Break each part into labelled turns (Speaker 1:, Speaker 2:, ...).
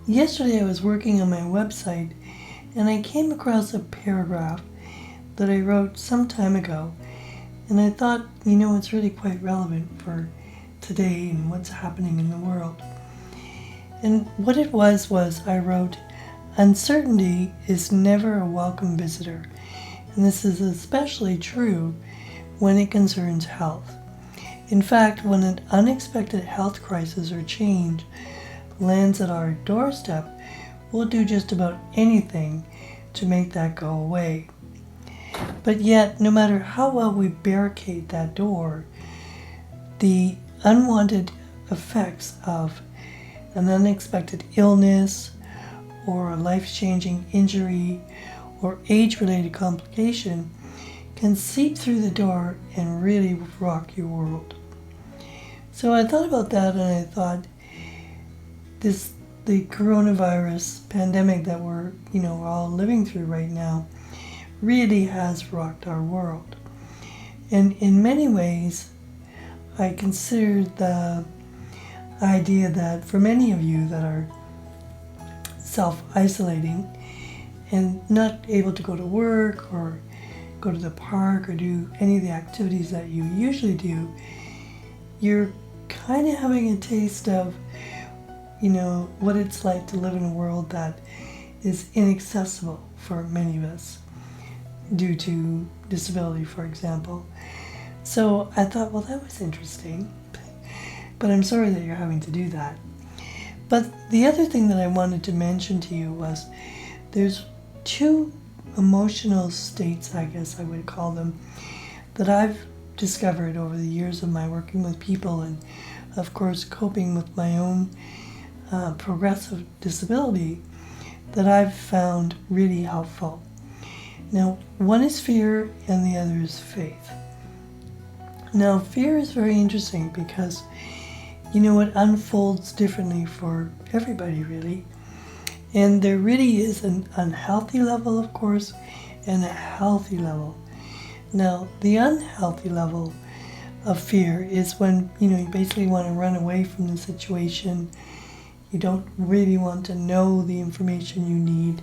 Speaker 1: Yesterday I was working on my website and I came across a paragraph that I wrote some time ago, and I thought, it's really quite relevant for today and what's happening in the world. And what it was I wrote, "Uncertainty is never a welcome visitor," and this is especially true when it concerns health. In fact, when an unexpected health crisis or change lands at our doorstep, we'll do just about anything to make that go away. But yet, no matter how well we barricade that door, the unwanted effects of an unexpected illness or a life-changing injury or age-related complication can seep through the door and really rock your world. So I thought about that, and I thought, the coronavirus pandemic that we're all living through right now really has rocked our world. And in many ways, I consider the idea that for many of you that are self-isolating and not able to go to work or go to the park or do any of the activities that you usually do, you're kind of having a taste of what it's like to live in a world that is inaccessible for many of us due to disability, for example. So I thought, well, that was interesting, but I'm sorry that you're having to do that. But the other thing that I wanted to mention to you was there's two emotional states, I guess I would call them, that I've discovered over the years of my working with people and, of course, coping with my own progressive disability that I've found really helpful. Now, one is fear and the other is faith. Now, fear is very interesting because, it unfolds differently for everybody, really. And there really is an unhealthy level, of course, and a healthy level. Now, the unhealthy level of fear is when, you basically want to run away from the situation. You don't really want to know the information you need.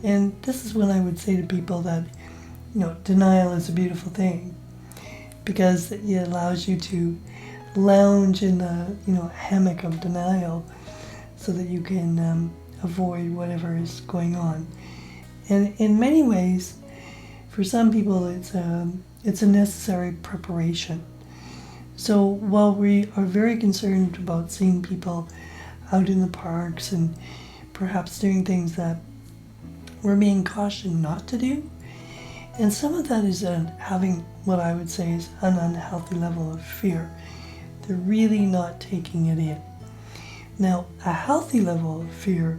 Speaker 1: And this is when I would say to people that, denial is a beautiful thing because it allows you to lounge in the, hammock of denial so that you can avoid whatever is going on. And in many ways, for some people, it's a necessary preparation. So while we are very concerned about seeing people out in the parks and perhaps doing things that we're being cautioned not to do, and some of that is having what I would say is an unhealthy level of fear. They're really not taking it in. Now, a healthy level of fear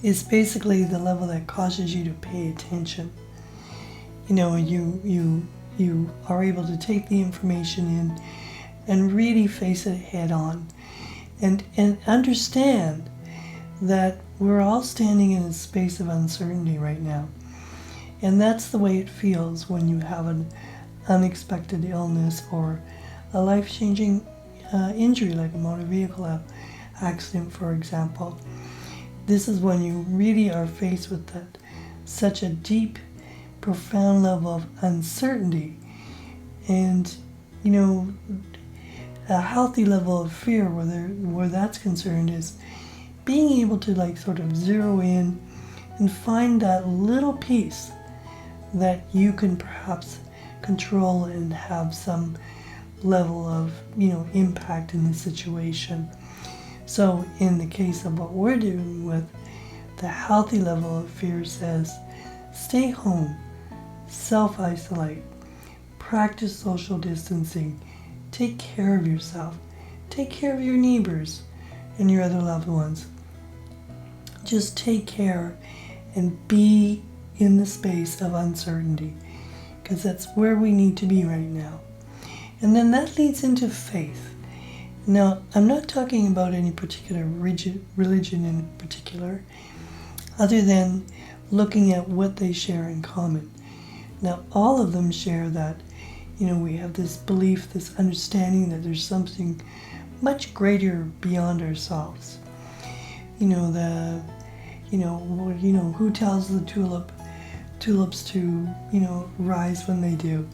Speaker 1: is basically the level that causes you to pay attention. You are able to take the information in and really face it head on and understand that we're all standing in a space of uncertainty right now. And that's the way it feels when you have an unexpected illness or a life-changing injury like a motor vehicle accident, for example. This is when you really are faced with such a deep, profound level of uncertainty. And, a healthy level of fear where that's concerned is being able to sort of zero in and find that little piece that you can perhaps control and have some level of, impact in the situation. So in the case of what we're dealing with, the healthy level of fear says, stay home, self-isolate, practice social distancing, take care of yourself, take care of your neighbors and your other loved ones. Just take care and be in the space of uncertainty, because that's where we need to be right now. And then that leads into faith. Now, I'm not talking about any particular religion in particular, other than looking at what they share in common. Now, all of them share that, we have this belief, this understanding that there's something much greater beyond ourselves. Who tells the tulips to, rise when they do?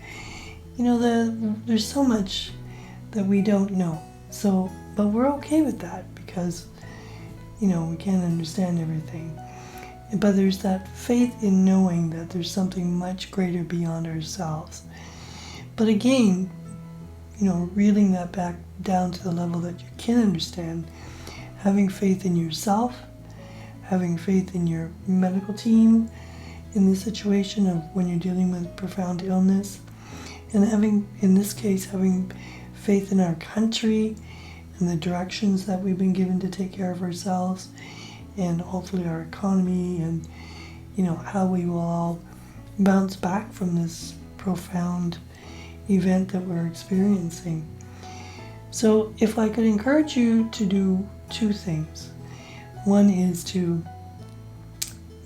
Speaker 1: There's so much that we don't know. So, but we're okay with that because, we can't understand everything. But there's that faith in knowing that there's something much greater beyond ourselves. But again, reeling that back down to the level that you can understand, having faith in yourself, having faith in your medical team in this situation of when you're dealing with profound illness, and having, in this case, having faith in our country and the directions that we've been given to take care of ourselves, and hopefully our economy, and how we will all bounce back from this profound event that we're experiencing. So if I could encourage you to do two things. One is to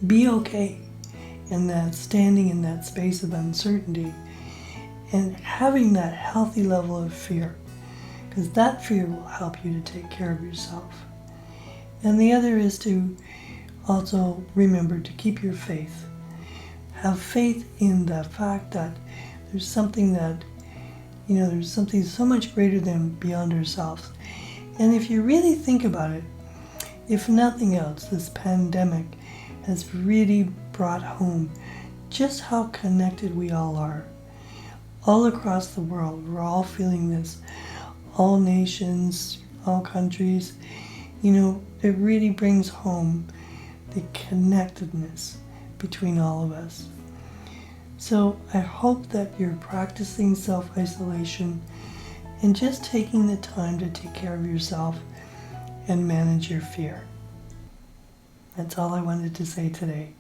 Speaker 1: be okay in that, standing in that space of uncertainty and having that healthy level of fear, because that fear will help you to take care of yourself. And the other is to also remember to keep your faith. Have faith in the fact that there's something that, there's something so much greater than beyond ourselves. And if you really think about it, if nothing else, this pandemic has really brought home just how connected we all are. All across the world, we're all feeling this. All nations, all countries, it really brings home the connectedness between all of us. So I hope that you're practicing self-isolation and just taking the time to take care of yourself and manage your fear. That's all I wanted to say today.